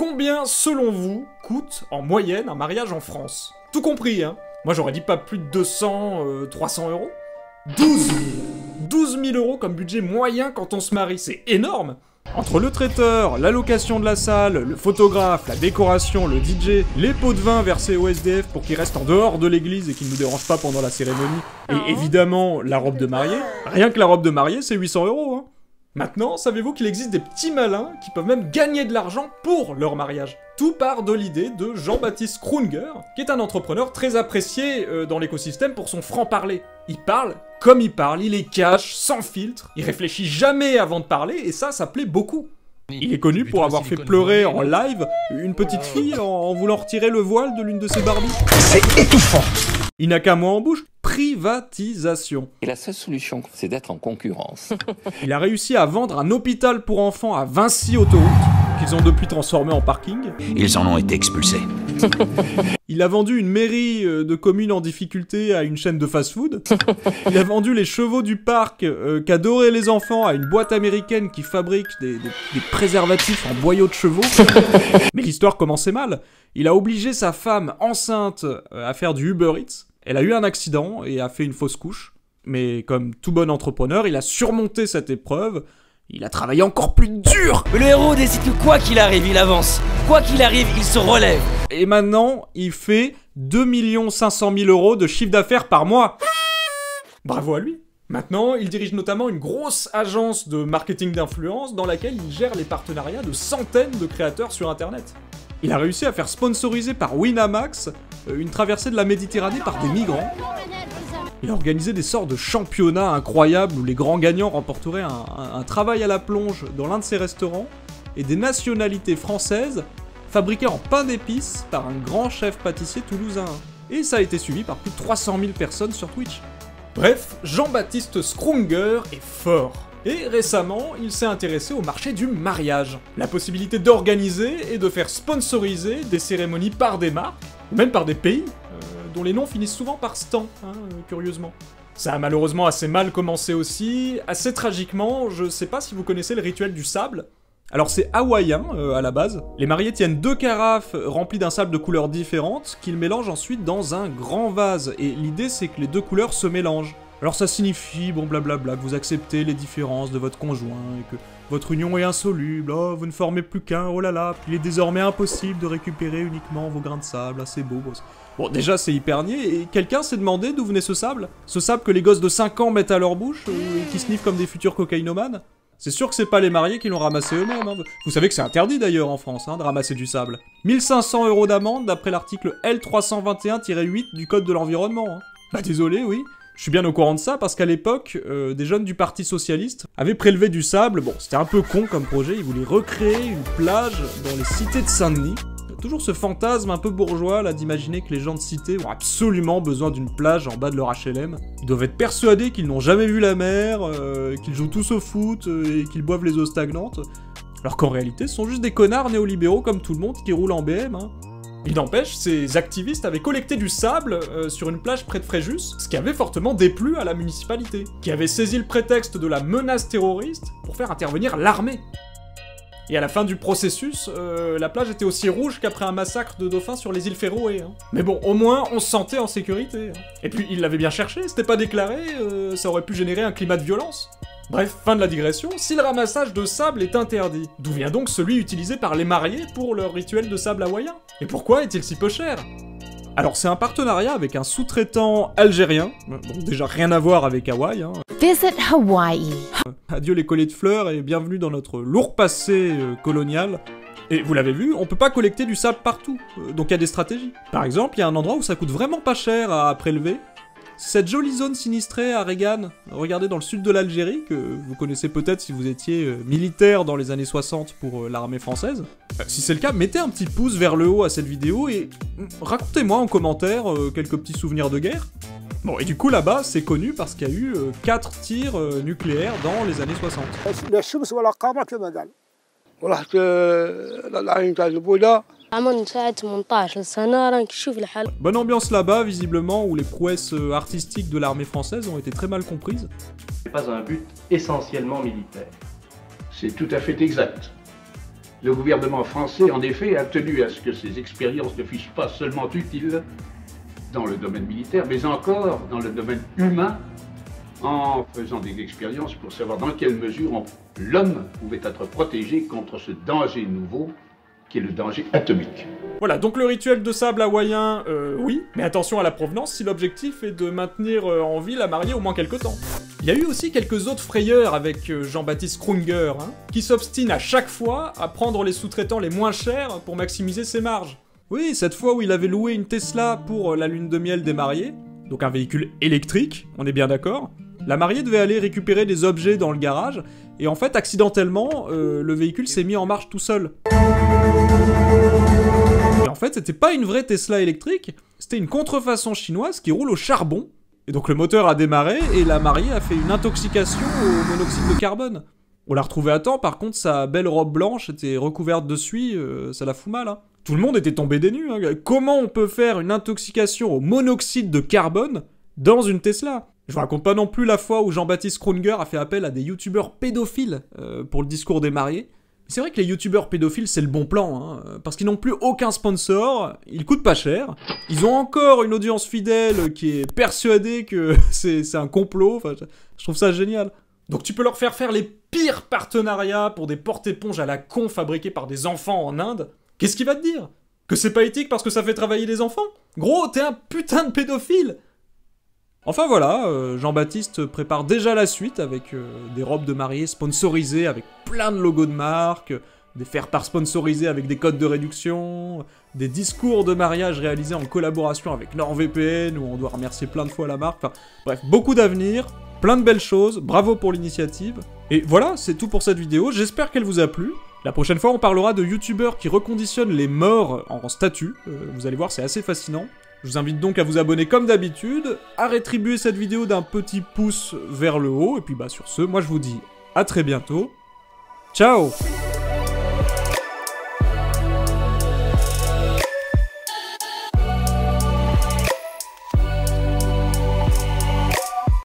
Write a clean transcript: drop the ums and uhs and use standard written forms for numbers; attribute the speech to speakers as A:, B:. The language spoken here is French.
A: Combien, selon vous, coûte en moyenne un mariage en France? Tout compris, hein. Moi j'aurais dit pas plus de 200, 300 euros. 12 000. 12 000 euros comme budget moyen quand on se marie, c'est énorme. Entre le traiteur, la location de la salle, le photographe, la décoration, le DJ, les pots de vin versés au SDF pour qu'ils restent en dehors de l'église et qu'ils ne nous dérangent pas pendant la cérémonie, et évidemment la robe de mariée, rien que la robe de mariée c'est 800 euros, hein. Maintenant, savez-vous qu'il existe des petits malins qui peuvent même gagner de l'argent pour leur mariage? Tout part de l'idée de Jean-Baptiste Krunger, qui est un entrepreneur très apprécié dans l'écosystème pour son franc-parler. Il parle comme il parle, il est cash, sans filtre, il réfléchit jamais avant de parler, et ça plaît beaucoup. Il est connu pour avoir fait pleurer en live une petite fille en voulant retirer le voile de l'une de ses Barbies.
B: C'est étouffant!
A: Il n'a qu'un mot en bouche, privatisation.
C: Et la seule solution, c'est d'être en concurrence.
A: Il a réussi à vendre un hôpital pour enfants à Vinci Autoroute, qu'ils ont depuis transformé en parking.
B: Ils en ont été expulsés.
A: Il a vendu une mairie de communes en difficulté à une chaîne de fast-food. Il a vendu les chevaux du parc qu'adoraient les enfants à une boîte américaine qui fabrique des préservatifs en boyaux de chevaux. Mais l'histoire commençait mal. Il a obligé sa femme enceinte à faire du Uber Eats. Elle a eu un accident et a fait une fausse couche. Mais comme tout bon entrepreneur, il a surmonté cette épreuve. Il a travaillé encore plus dur.
D: Le héros décide que quoi qu'il arrive, il avance. Quoi qu'il arrive, il se relève.
A: Et maintenant, il fait 2 500 000 euros de chiffre d'affaires par mois. Bravo à lui. Maintenant, il dirige notamment une grosse agence de marketing d'influence dans laquelle il gère les partenariats de centaines de créateurs sur Internet. Il a réussi à faire sponsoriser par Winamax une traversée de la Méditerranée par des migrants. Il a organisé des sortes de championnats incroyables où les grands gagnants remporteraient un travail à la plonge dans l'un de ses restaurants et des nationalités françaises fabriquées en pain d'épices par un grand chef pâtissier toulousain. Et ça a été suivi par plus de 300 000 personnes sur Twitch. Bref, Jean-Baptiste Krunger est fort. Et récemment, il s'est intéressé au marché du mariage. La possibilité d'organiser et de faire sponsoriser des cérémonies par des marques, ou même par des pays, dont les noms finissent souvent par Stan, curieusement. Ça a malheureusement assez mal commencé aussi, assez tragiquement, je sais pas si vous connaissez le rituel du sable. Alors c'est hawaïen à la base. Les mariés tiennent 2 carafes remplies d'un sable de couleurs différentes qu'ils mélangent ensuite dans un grand vase. Et l'idée c'est que les 2 couleurs se mélangent. Alors ça signifie, bon blablabla, que vous acceptez les différences de votre conjoint et que votre union est insoluble, oh vous ne formez plus qu'un, oh là là, il est désormais impossible de récupérer uniquement vos grains de sable, ah c'est beau. Bon déjà c'est hyper niais, et quelqu'un s'est demandé d'où venait ce sable? Ce sable que les gosses de 5 ans mettent à leur bouche et qui sniffent comme des futurs cocaïnomanes? C'est sûr que c'est pas les mariés qui l'ont ramassé eux-mêmes, hein. Vous savez que c'est interdit d'ailleurs en France, de ramasser du sable. 1500 € d'amende d'après l'article L321-8 du code de l'environnement, hein. Bah désolé, oui. Je suis bien au courant de ça parce qu'à l'époque, des jeunes du Parti Socialiste avaient prélevé du sable. Bon, c'était un peu con comme projet, ils voulaient recréer une plage dans les cités de Saint-Denis. Toujours ce fantasme un peu bourgeois là d'imaginer que les gens de cité ont absolument besoin d'une plage en bas de leur HLM. Ils doivent être persuadés qu'ils n'ont jamais vu la mer, qu'ils jouent tous au foot et qu'ils boivent les eaux stagnantes. Alors qu'en réalité, ce sont juste des connards néolibéraux comme tout le monde qui roulent en BM, hein. Il n'empêche, ces activistes avaient collecté du sable sur une plage près de Fréjus, ce qui avait fortement déplu à la municipalité, qui avait saisi le prétexte de la menace terroriste pour faire intervenir l'armée. Et à la fin du processus, la plage était aussi rouge qu'après un massacre de dauphins sur les îles Féroé, hein. Mais bon, au moins, on se sentait en sécurité, hein. Et puis, ils l'avaient bien cherché, c'était pas déclaré, ça aurait pu générer un climat de violence. Bref, fin de la digression, si le ramassage de sable est interdit, d'où vient donc celui utilisé par les mariés pour leur rituel de sable hawaïen? Et pourquoi est-il si peu cher? Alors c'est un partenariat avec un sous-traitant algérien, donc déjà rien à voir avec Hawaï, hein.
E: Visit Hawaii.
A: Adieu les colliers de fleurs et bienvenue dans notre lourd passé colonial. Et vous l'avez vu, on peut pas collecter du sable partout, donc il y a des stratégies. Par exemple, il y a un endroit où ça coûte vraiment pas cher à prélever. Cette jolie zone sinistrée à Regan, regardez dans le sud de l'Algérie, que vous connaissez peut-être si vous étiez militaire dans les années 60 pour l'armée française. Si c'est le cas, mettez un petit pouce vers le haut à cette vidéo et racontez-moi en commentaire quelques petits souvenirs de guerre. Bon, et du coup là-bas, c'est connu parce qu'il y a eu 4 tirs nucléaires dans les années 60. Bonne ambiance là-bas, visiblement, où les prouesses artistiques de l'armée française ont été très mal comprises.
F: C'est pas un but essentiellement militaire.
G: C'est tout à fait exact.
E: Le gouvernement français, en effet, a tenu à ce que ces expériences ne fussent pas seulement utiles dans le domaine militaire, mais encore dans le domaine humain, en faisant des expériences pour savoir dans quelle mesure l'homme pouvait être protégé contre ce danger nouveau, qui est le danger atomique.
A: Voilà, donc le rituel de sable hawaïen, oui, mais attention à la provenance si l'objectif est de maintenir en vie la mariée au moins quelque temps. Il y a eu aussi quelques autres frayeurs avec Jean-Baptiste Krunger, hein, qui s'obstine à chaque fois à prendre les sous-traitants les moins chers pour maximiser ses marges. Oui, cette fois où il avait loué une Tesla pour la lune de miel des mariés, donc un véhicule électrique, on est bien d'accord. La mariée devait aller récupérer des objets dans le garage, et en fait, accidentellement, le véhicule s'est mis en marche tout seul. Et en fait, c'était pas une vraie Tesla électrique, c'était une contrefaçon chinoise qui roule au charbon. Et donc le moteur a démarré, et la mariée a fait une intoxication au monoxyde de carbone. On l'a retrouvée à temps, par contre, sa belle robe blanche était recouverte de suie, ça la fout mal, hein. Tout le monde était tombé des nues, hein. Comment on peut faire une intoxication au monoxyde de carbone dans une Tesla ? Je vous raconte pas non plus la fois où Jean-Baptiste Krunger a fait appel à des youtubeurs pédophiles pour le discours des mariés. C'est vrai que les youtubeurs pédophiles, c'est le bon plan, hein, parce qu'ils n'ont plus aucun sponsor, ils coûtent pas cher, ils ont encore une audience fidèle qui est persuadée que c'est un complot, enfin, je trouve ça génial. Donc tu peux leur faire les pires partenariats pour des porte-éponges à la con fabriqués par des enfants en Inde. Qu'est-ce qu'il va te dire ? Que c'est pas éthique parce que ça fait travailler des enfants ? Gros, t'es un putain de pédophile ! Enfin voilà, Jean-Baptiste prépare déjà la suite avec des robes de mariée sponsorisées avec plein de logos de marque, des faire-part sponsorisés avec des codes de réduction, des discours de mariage réalisés en collaboration avec NordVPN où on doit remercier plein de fois la marque, enfin bref, beaucoup d'avenir, plein de belles choses, bravo pour l'initiative. Et voilà, c'est tout pour cette vidéo, j'espère qu'elle vous a plu. La prochaine fois, on parlera de youtubeurs qui reconditionnent les morts en statues, vous allez voir, c'est assez fascinant. Je vous invite donc à vous abonner comme d'habitude, à rétribuer cette vidéo d'un petit pouce vers le haut, et puis bah sur ce, moi je vous dis à très bientôt. Ciao!